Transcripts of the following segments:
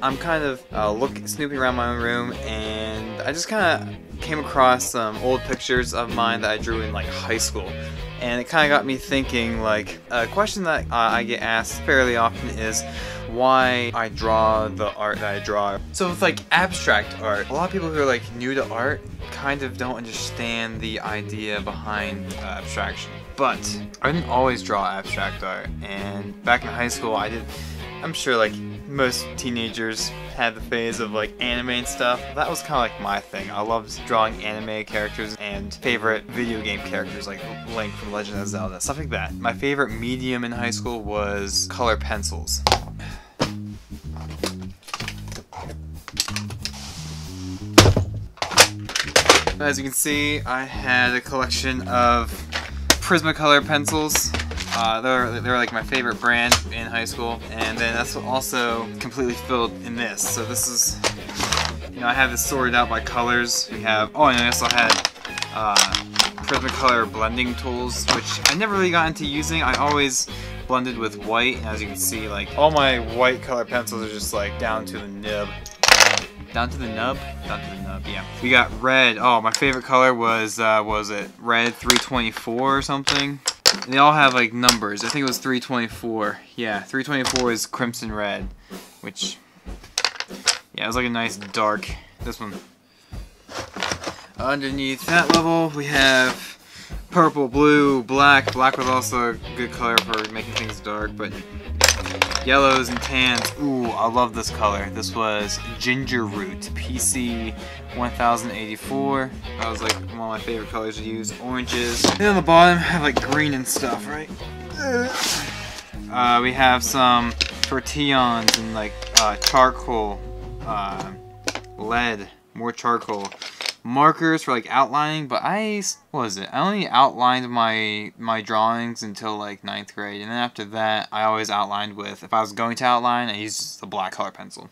I'm kind of snooping around my own room, and I just kind of came across some old pictures of mine that I drew in like high school. And it kind of got me thinking, like, a question that I get asked fairly often is why I draw the art that I draw. So with like abstract art, a lot of people who are like new to art kind of don't understand the idea behind abstraction. But I didn't always draw abstract art, and back in high school I'm sure like most teenagers had the phase of like anime and stuff. That was kind of like my thing. I loved drawing anime characters and favorite video game characters like Link from Legend of Zelda, stuff like that. My favorite medium in high school was color pencils. As you can see, I had a collection of Prismacolor pencils. They're like my favorite brand in high school, and then that's also completely filled in this. So this is, you know, I have this sorted out by colors. We have, oh, and I also had Prismacolor blending tools, which I never really got into using. I always blended with white, and as you can see, like all my white color pencils are just like down to the nib. Down to the nub? Down to the nub, yeah. We got red. Oh, my favorite color was it red 324 or something? And they all have like numbers. I think it was 324. Yeah, 324 is crimson red, which, yeah, it was like a nice dark. This one. Underneath that level, we have purple, blue, black. Black was also a good color for making things dark, but yellows and tans. Ooh, I love this color. This was Ginger Root, PC 1084. That was like one of my favorite colors to use. Oranges. And on the bottom, I have like green and stuff, right? We have some tortillons and like charcoal, lead, more charcoal. Markers for like outlining, but I only outlined my drawings until like 9th grade, and then after that I always outlined with, if I was going to outline, I used the black color pencil.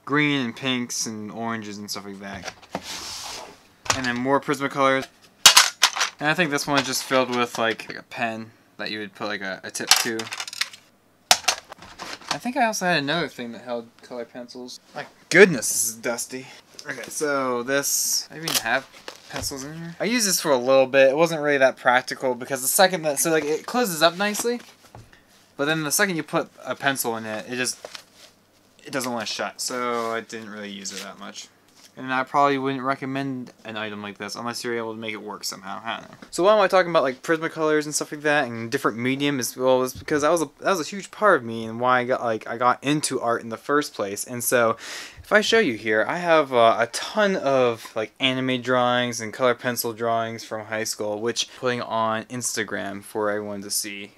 Green and pinks and oranges and stuff like that. And then more Prismacolors. And I think this one is just filled with like a pen that you would put like a tip to. I think I also had another thing that held color pencils. My goodness, this is dusty. Okay, so this, I even have pencils in here. I used this for a little bit. It wasn't really that practical because the second that, so like it closes up nicely, but then the second you put a pencil in it, it doesn't want to shut. So I didn't really use it that much. And I probably wouldn't recommend an item like this unless you're able to make it work somehow. I don't know. So why am I talking about like Prismacolors and stuff like that and different medium as well? Is because that was a huge part of me and why I got into art in the first place. And so if I show you here, I have a ton of like anime drawings and color pencil drawings from high school, which I'm putting on Instagram for everyone to see.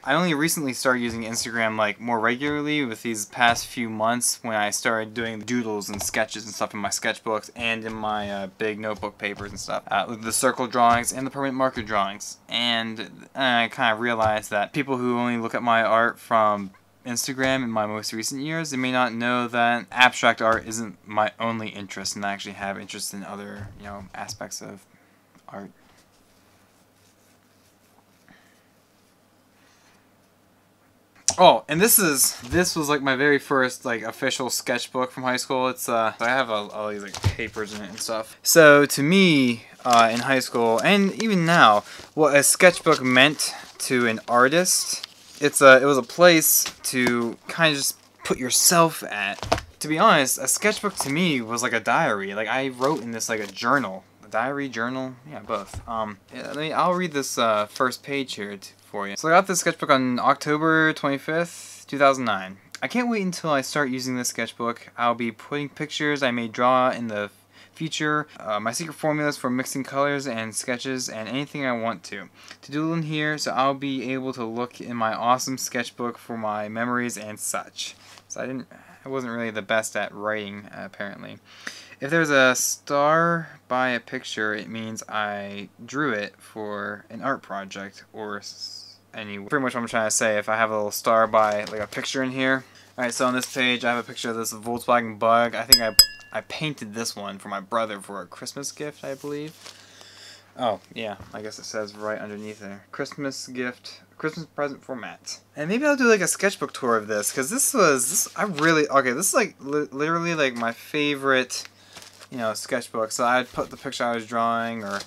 I only recently started using Instagram like more regularly with these past few months when I started doing doodles and sketches and stuff in my sketchbooks and in my big notebook papers and stuff. The circle drawings and the permanent marker drawings. And I kind of realized that people who only look at my art from Instagram in my most recent years, they may not know that abstract art isn't my only interest, and I actually have interest in other, you know, aspects of art. Oh, and this was like my very first like official sketchbook from high school. It's I have all these like papers in it and stuff. So to me, in high school and even now, what a sketchbook meant to an artist, it was a place to kind of just put yourself at. To be honest, a sketchbook to me was like a diary. Like I wrote in this like a journal. A diary, journal, yeah, both. Yeah, I'll read this first page here for you. So I got this sketchbook on October 25th, 2009. I can't wait until I start using this sketchbook. I'll be putting pictures I may draw in the future, my secret formulas for mixing colors and sketches, and anything I want to doodle in here, so I'll be able to look in my awesome sketchbook for my memories and such. So I wasn't really the best at writing, apparently. If there's a star by a picture, it means I drew it for an art project or pretty much what I'm trying to say. If I have a little star by like a picture in here. Alright, so on this page I have a picture of this Volkswagen Bug. I think I painted this one for my brother for a Christmas gift, I believe. Oh, yeah, I guess it says right underneath there. Christmas gift, Christmas present for Matt. And maybe I'll do like a sketchbook tour of this, because this is like literally like my favorite, you know, sketchbook. So I'd put the picture I was drawing or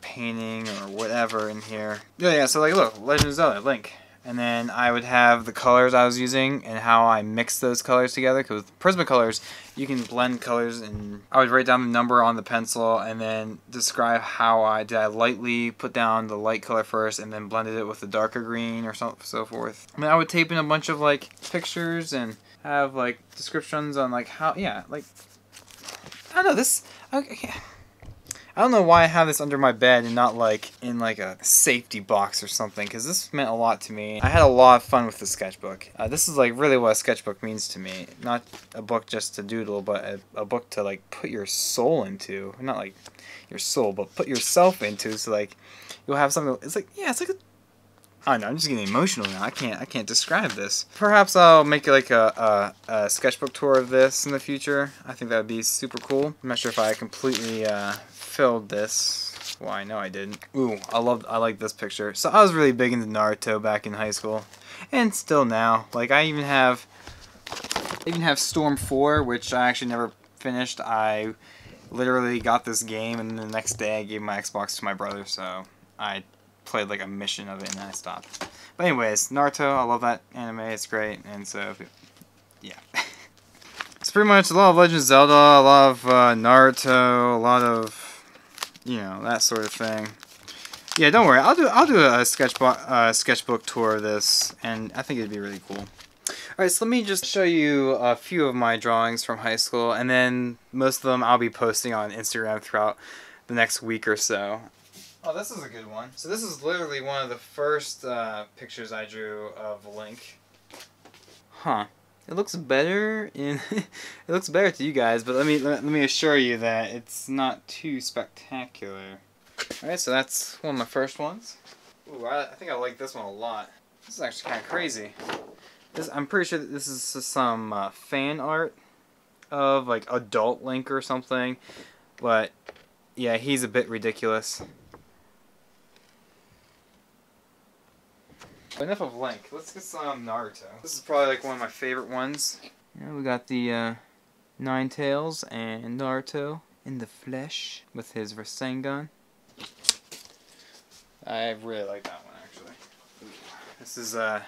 painting or whatever in here. Yeah, so like look, Legend of Zelda, Link. And then I would have the colors I was using and how I mixed those colors together. Because with Prismacolors, you can blend colors, and I would write down the number on the pencil and then describe how I lightly put down the light color first and then blended it with the darker green or so forth. And then I would tape in a bunch of like pictures and have like descriptions on like how, yeah, like, I don't know, this, okay. I don't know why I have this under my bed and not like in like a safety box or something, because this meant a lot to me. I had a lot of fun with the sketchbook. This is like really what a sketchbook means to me. Not a book just to doodle, but a book to like put your soul into. Not like your soul, but put yourself into. So like you'll have something. It's like, yeah, it's like a, I don't know, I'm just getting emotional now. I can't describe this. Perhaps I'll make like a sketchbook tour of this in the future. I think that would be super cool. I'm not sure if I completely filled this. Well, I know I didn't. Ooh, I like this picture. So I was really big into Naruto back in high school, and still now. Like I even have Storm 4, which I actually never finished. I literally got this game, and the next day I gave my Xbox to my brother, so I played like a mission of it and then I stopped. But anyways, Naruto, I love that anime, it's great, and so, yeah. It's pretty much a lot of Legend of Zelda, a lot of Naruto, a lot of, you know, that sort of thing. Yeah, don't worry, I'll do a sketchbook tour of this, and I think it'd be really cool. Alright, so let me just show you a few of my drawings from high school, and then most of them I'll be posting on Instagram throughout the next week or so. Oh, this is a good one. So this is literally one of the first pictures I drew of Link. Huh. It looks better in it looks better to you guys, but let me assure you that it's not too spectacular. Alright, so that's one of my first ones. Ooh, I think I like this one a lot. This is actually kind of crazy. I'm pretty sure that this is some fan art of like adult Link or something, but yeah, he's a bit ridiculous. Enough of Link. Let's get some Naruto. This is probably like one of my favorite ones. Yeah, we got the Ninetales and Naruto in the flesh with his Rasengan. I really like that one actually. This is I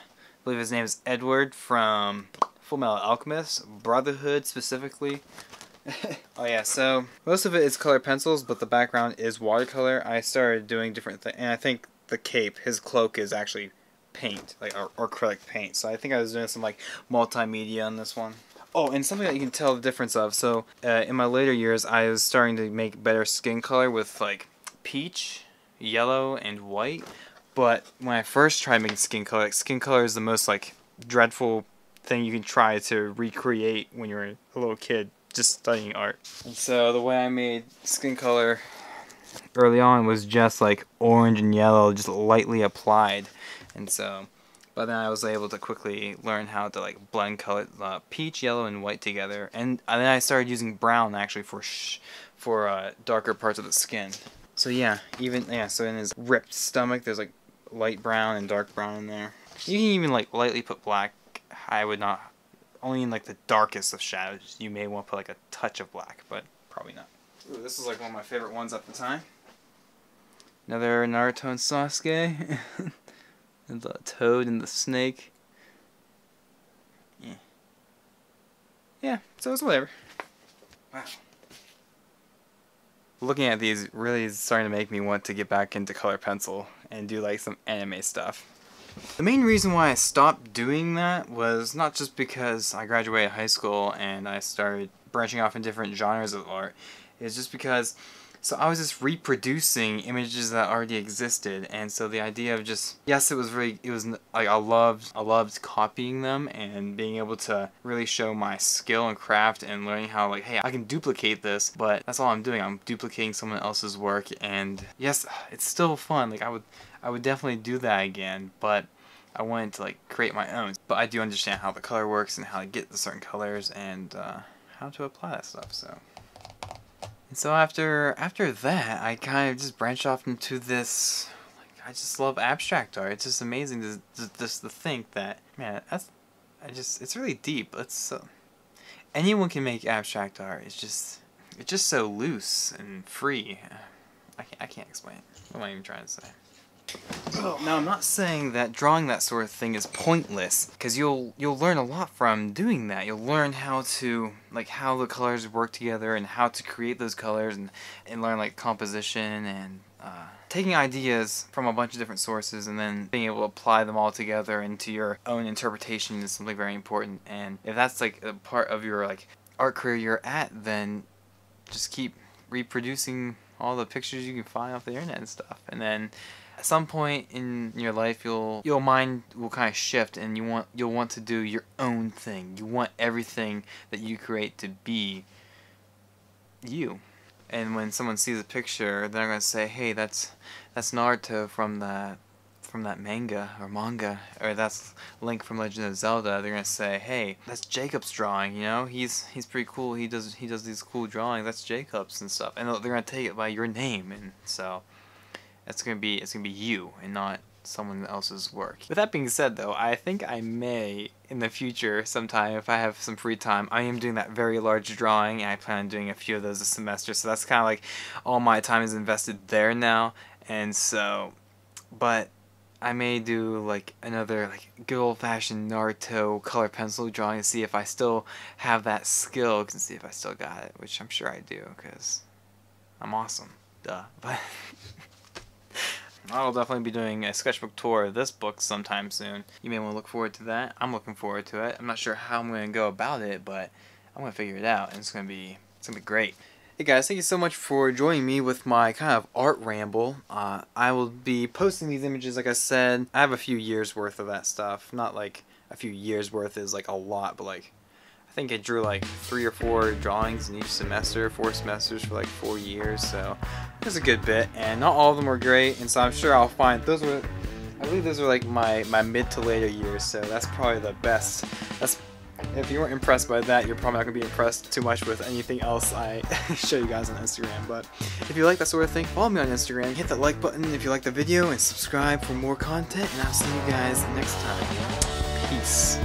believe his name is Edward from Fullmetal Alchemist, Brotherhood specifically. Oh yeah, so most of it is colored pencils, but the background is watercolor. I started doing different things, and I think the cape, his cloak, is actually paint, like or acrylic paint. So I think I was doing some like multimedia on this one. Oh, and something that you can tell the difference of. So in my later years, I was starting to make better skin color with like peach, yellow, and white. But when I first tried making skin color is the most like dreadful thing you can try to recreate when you're a little kid just studying art. And so the way I made skin color early on was just like orange and yellow, just lightly applied. And so, but then I was able to quickly learn how to like blend color, peach, yellow, and white together. And then I started using brown actually for darker parts of the skin. So yeah, so in his ripped stomach, there's like light brown and dark brown in there. You can even like lightly put black. I would not. Only in like the darkest of shadows, you may want to put like a touch of black, but probably not. Ooh, this is like one of my favorite ones at the time. Another Naruto and Sasuke. And the toad and the snake. Yeah, so it's whatever. Wow. Looking at these really is starting to make me want to get back into color pencil and do like some anime stuff. The main reason why I stopped doing that was not just because I graduated high school and I started branching off in different genres of art. It's just because so I was just reproducing images that already existed, and so the idea of just, yes, it was like I loved copying them and being able to really show my skill and craft and learning how like, hey, I can duplicate this, but that's all I'm doing. I'm duplicating someone else's work, and yes, it's still fun. Like I would definitely do that again, but I wanted to like create my own. But I do understand how the color works and how to get the certain colors and how to apply that stuff. So And so after that, I kind of just branched off into this. Like, I just love abstract art. It's just amazing to think that, man, it's really deep. Anyone can make abstract art. It's just so loose and free. I can't explain it. What am I even trying to say? Now, I'm not saying that drawing that sort of thing is pointless, because you'll learn a lot from doing that. You'll learn how to, like, how the colors work together and how to create those colors, and learn, like, composition and taking ideas from a bunch of different sources and then being able to apply them all together into your own interpretation is something very important. And if that's, like, a part of your, like, art career you're at, then just keep reproducing all the pictures you can find off the internet and stuff. And then at some point in your life, your mind will kind of shift, and you'll want to do your own thing. You want everything that you create to be you. And when someone sees a picture, they're gonna say, "Hey, that's Naruto from that manga, or that's Link from Legend of Zelda." They're gonna say, "Hey, that's Jacob's drawing. You know, he's pretty cool. He does these cool drawings. That's Jacob's and stuff." And they're gonna take it by your name, and so it's gonna be you and not someone else's work. With that being said, though, I think I may in the future sometime, if I have some free time, I am doing that very large drawing, and I plan on doing a few of those this semester. So that's kind of like all my time is invested there now, and so, but I may do like another like good old-fashioned Naruto color pencil drawing to see if I still have that skill, and see if I still got it, which I'm sure I do, because I'm awesome. Duh. But I'll definitely be doing a sketchbook tour of this book sometime soon. You may want to look forward to that. I'm looking forward to it. I'm not sure how I'm going to go about it, but I'm going to figure it out, and it's going to be great. Hey guys, thank you so much for joining me with my kind of art ramble. I will be posting these images, like I said. I have a few years worth of that stuff. Not like a few years worth is like a lot, but like I think I drew like 3 or 4 drawings in each semester, 4 semesters for like 4 years, so it was a good bit, and not all of them were great, and so I'm sure I'll find I believe those were like my mid to later years, so that's probably the best. If you weren't impressed by that, you're probably not going to be impressed too much with anything else I show you guys on Instagram. But if you like that sort of thing, follow me on Instagram, hit that like button if you like the video, and subscribe for more content, and I'll see you guys next time. Peace.